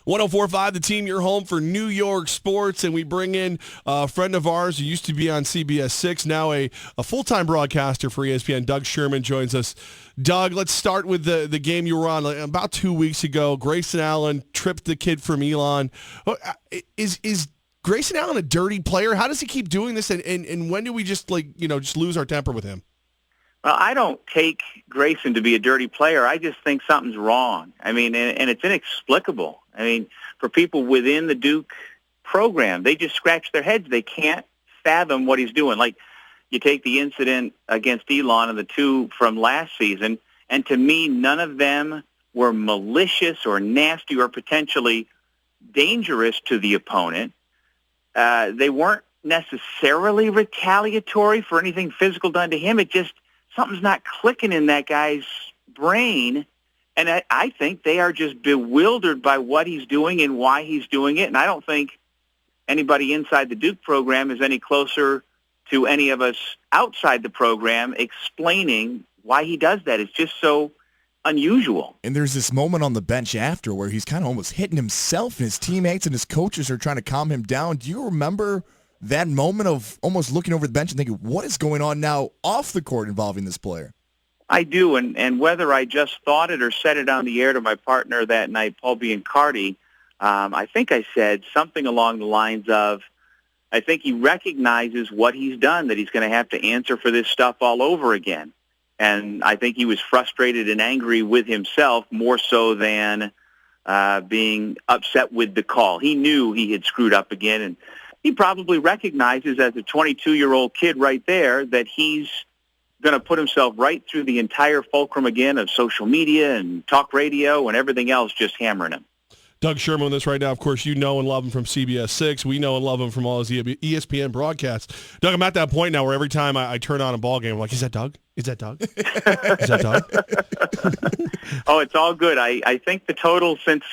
104.5, The Team, your home for New York sports, and we bring in a friend of ours who used to be on CBS 6, now a full-time broadcaster for ESPN. Doug Sherman joins us. Doug, let's start with the game you were on about 2 weeks ago. Grayson Allen tripped the kid from Elon. Is Grayson Allen a dirty player? How does he keep doing this, and when do we just lose our temper with him? Well, I don't take Grayson to be a dirty player. I just think something's wrong. I mean, and it's inexplicable. I mean, for people within the Duke program, they just scratch their heads. They can't fathom what he's doing. Like, you take the incident against Elon and the two from last season, and to me, none of them were malicious or nasty or potentially dangerous to the opponent. They weren't necessarily retaliatory for anything physical done to him. It just, something's not clicking in that guy's brain, and I think they are just bewildered by what he's doing and why he's doing it, and I don't think anybody inside the Duke program is any closer to any of us outside the program explaining why he does that. It's just so unusual. And there's this moment on the bench after where he's kind of almost hitting himself, and his teammates and his coaches are trying to calm him down. Do you remember that moment of almost looking over the bench and thinking, what is going on now off the court involving this player? I do, and whether I just thought it or said it on the air to my partner that night, Paul Biancardi, I think I said something along the lines of, I think he recognizes what he's done, that he's going to have to answer for this stuff all over again. And I think he was frustrated and angry with himself more so than being upset with the call. He knew he had screwed up again, and he probably recognizes as a 22-year-old kid right there that he's going to put himself right through the entire fulcrum again of social media and talk radio and everything else just hammering him. Doug Sherman with us right now. Of course, you know and love him from CBS 6. We know and love him from all his ESPN broadcasts. Doug, I'm at that point now where every time I turn on a ball game, I'm like, is that Doug? Is that Doug? Is that Doug? Oh, it's all good. I think the total since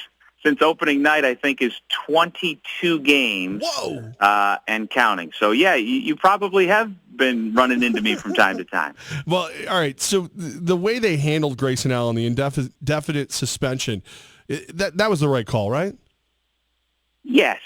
opening night, I think, is 22 games. Whoa! And counting. So, yeah, you probably have been running into me from time to time. Well, all right. So the way they handled Grayson Allen, the indefinite suspension, that was the right call, right? Yes.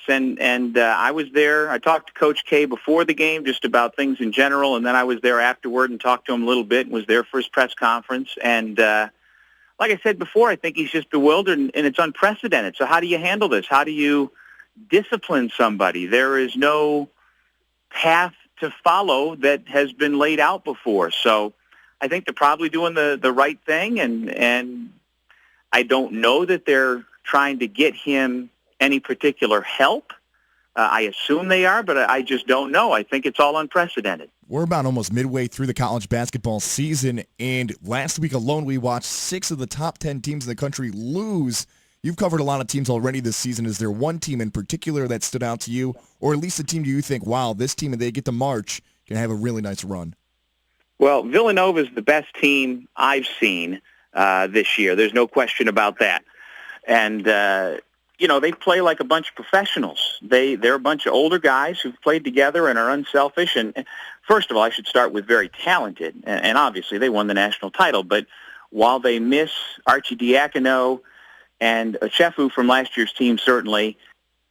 And I was there. I talked to Coach K before the game just about things in general, and then I was there afterward and talked to him a little bit and was there for his press conference. And like I said before, I think he's just bewildered, and it's unprecedented. So how do you handle this? How do you discipline somebody? There is no path to follow that has been laid out before. So I think they're probably doing the right thing, and I don't know that they're trying to get him any particular help. I assume they are, but I just don't know. I think it's all unprecedented. We're about almost midway through the college basketball season, and last week alone we watched 6 of the top 10 teams in the country lose. You've covered a lot of teams already this season. Is there one team in particular that stood out to you, or at least a team do you think, wow, this team, if they get to March, can have a really nice run? Well, Villanova is the best team I've seen this year. There's no question about that. And, they play like a bunch of professionals. They're a bunch of older guys who've played together and are unselfish. And first of all, I should start with very talented. And obviously they won the national title. But while they miss Archie Diacono and Ochefu from last year's team, certainly,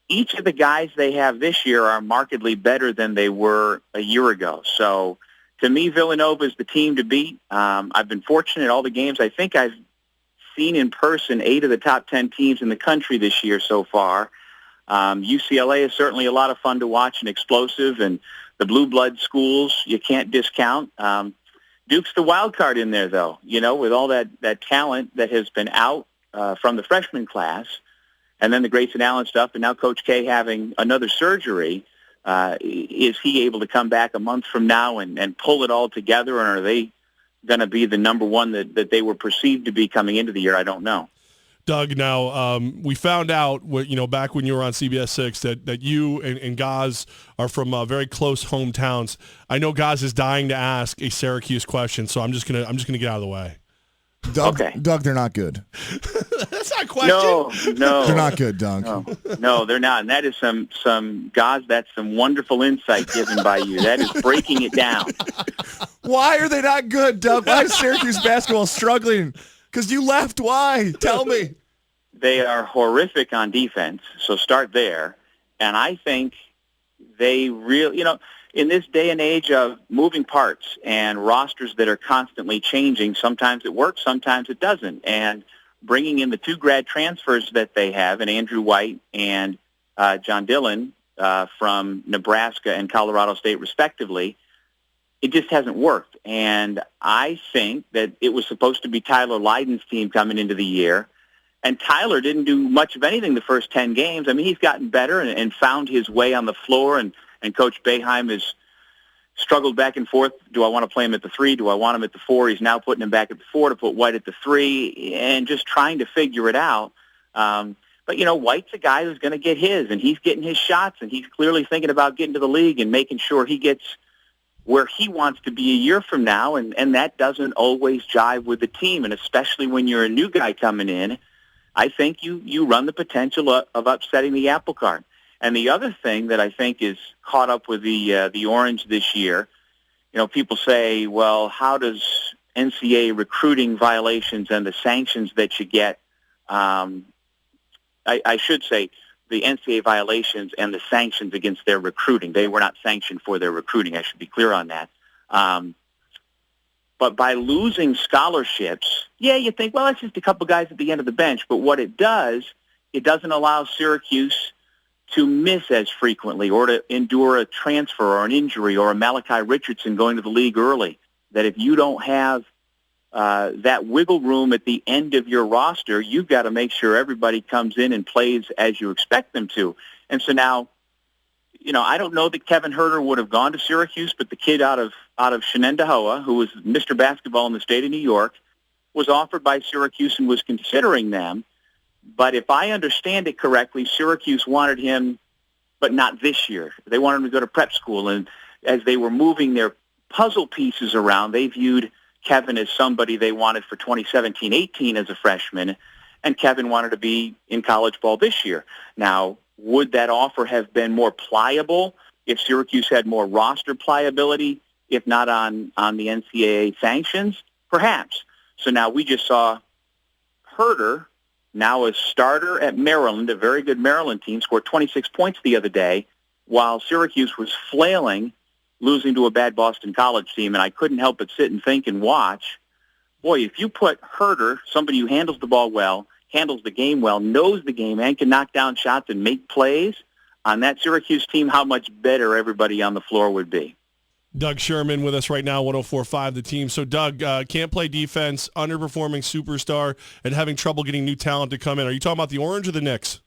each of the guys they have this year are markedly better than they were a year ago. So to me, Villanova is the team to beat. I've been fortunate all the games. I think I've seen in person 8 of the top 10 teams in the country this year so far. UCLA is certainly a lot of fun to watch and explosive, and the blue blood schools you can't discount. Duke's the wild card in there, though, with all that talent that has been out from the freshman class, and then the Grayson Allen stuff, and now Coach K having another surgery. Is he able to come back a month from now and pull it all together, and are they going to be the number one that they were perceived to be coming into the year? I don't know. Doug, now we found out, back when you were on CBS 6 that you and Gaz are from very close hometowns. I know Gaz is dying to ask a Syracuse question, so I'm just gonna get out of the way. Doug, okay. Doug, they're not good. That's not a question. No, they're not good, Doug. No, they're not. And that is some Gaz. That's some wonderful insight given by you. That is breaking it down. Why are they not good, Doug? Why is Syracuse basketball struggling? Because you left. Why? Tell me. They are horrific on defense, so start there. And I think they really, in this day and age of moving parts and rosters that are constantly changing, sometimes it works, sometimes it doesn't. And bringing in the 2 grad transfers that they have, and Andrew White and John Dillon from Nebraska and Colorado State, respectively, it just hasn't worked. And I think that it was supposed to be Tyler Lydon's team coming into the year, and Tyler didn't do much of anything the first 10 games. I mean, he's gotten better and found his way on the floor, and Coach Boeheim has struggled back and forth. Do I want to play him at the 3? Do I want him at the 4? He's now putting him back at the 4 to put White at the 3, and just trying to figure it out. But, White's a guy who's going to get his, and he's getting his shots, and he's clearly thinking about getting to the league and making sure he gets where he wants to be a year from now, and that doesn't always jive with the team, and especially when you're a new guy coming in, I think you run the potential of upsetting the apple cart. And the other thing that I think is caught up with the Orange this year, people say, well, how does NCAA recruiting violations and the sanctions that you get, I should say the NCAA violations and the sanctions against their recruiting. They were not sanctioned for their recruiting. I should be clear on that. But by losing scholarships, you think, well, that's just a couple guys at the end of the bench. But what it does, it doesn't allow Syracuse to miss as frequently or to endure a transfer or an injury or a Malachi Richardson going to the league early. That if you don't have that wiggle room at the end of your roster, you've got to make sure everybody comes in and plays as you expect them to. And so now, I don't know that Kevin Herter would have gone to Syracuse, but the kid out of Shenendehowa, who was Mr. Basketball in the state of New York, was offered by Syracuse and was considering them. But if I understand it correctly, Syracuse wanted him, but not this year. They wanted him to go to prep school. And as they were moving their puzzle pieces around, they viewed Kevin as somebody they wanted for 2017-18 as a freshman, and Kevin wanted to be in college ball this year. Now, would that offer have been more pliable if Syracuse had more roster pliability, if not on the NCAA sanctions? Perhaps. So now we just saw Herter, now a starter at Maryland, a very good Maryland team, scored 26 points the other day, while Syracuse was flailing, losing to a bad Boston College team, and I couldn't help but sit and think and watch. Boy, if you put Herter, somebody who handles the ball well, handles the game well, knows the game, and can knock down shots and make plays on that Syracuse team, how much better everybody on the floor would be. Doug Sherman with us right now, 104.5 The Team. So, Doug, can't play defense, underperforming superstar, and having trouble getting new talent to come in. Are you talking about the Orange or the Knicks?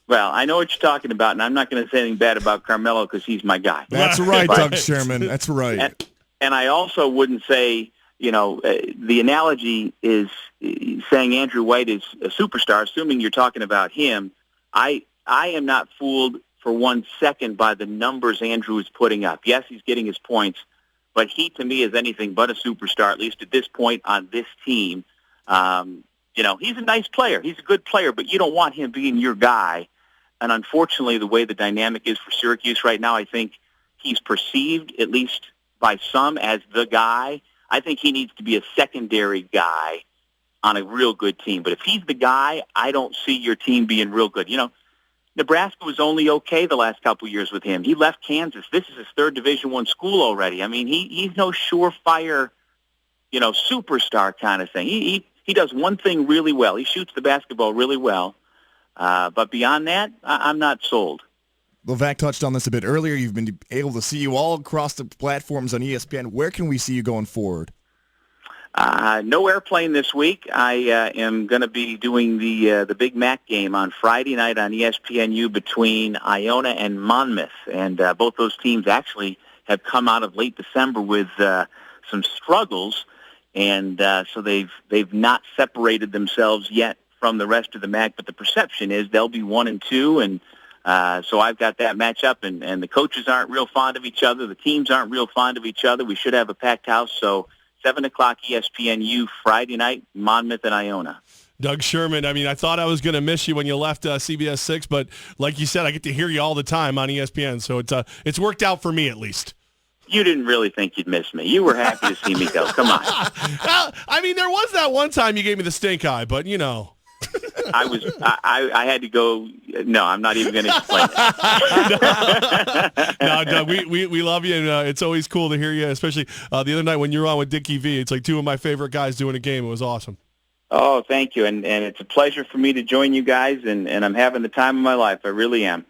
Well, I know what you're talking about, and I'm not going to say anything bad about Carmelo because he's my guy. That's right, Doug Sherman. That's right. And I also wouldn't say, the analogy is saying Andrew White is a superstar, assuming you're talking about him. I am not fooled for 1 second by the numbers Andrew is putting up. Yes, he's getting his points, but he, to me, is anything but a superstar, at least at this point on this team. He's a nice player. He's a good player, but you don't want him being your guy. And unfortunately, the way the dynamic is for Syracuse right now, I think he's perceived, at least by some, as the guy. I think he needs to be a secondary guy on a real good team. But if he's the guy, I don't see your team being real good. Nebraska was only okay the last couple of years with him. He left Kansas. This is his third Division I school already. I mean, he's no surefire, superstar kind of thing. He does one thing really well. He shoots the basketball really well. But beyond that, I'm not sold. Levack touched on this a bit earlier. You've been able to see you all across the platforms on ESPN. Where can we see you going forward? No airplane this week. I am going to be doing the Big Mac game on Friday night on ESPNU between Iona and Monmouth. And both those teams actually have come out of late December with some struggles. And so they've not separated themselves yet from the rest of the MAC, but the perception is they'll be 1 and 2, and so I've got that matchup, and the coaches aren't real fond of each other. The teams aren't real fond of each other. We should have a packed house, so 7 o'clock ESPNU Friday night, Monmouth and Iona. Doug Sherman, I thought I was going to miss you when you left CBS 6, but like you said, I get to hear you all the time on ESPN, so it's worked out for me at least. You didn't really think you'd miss me. You were happy to see me go. Come on. Well, I mean, there was that one time you gave me the stink eye, but you know. I had to go. No, I'm not even going to explain it. No, Doug, we love you, and it's always cool to hear you, especially the other night when you were on with Dickie V. It's like two of my favorite guys doing a game. It was awesome. Oh, thank you. And it's a pleasure for me to join you guys, and I'm having the time of my life. I really am.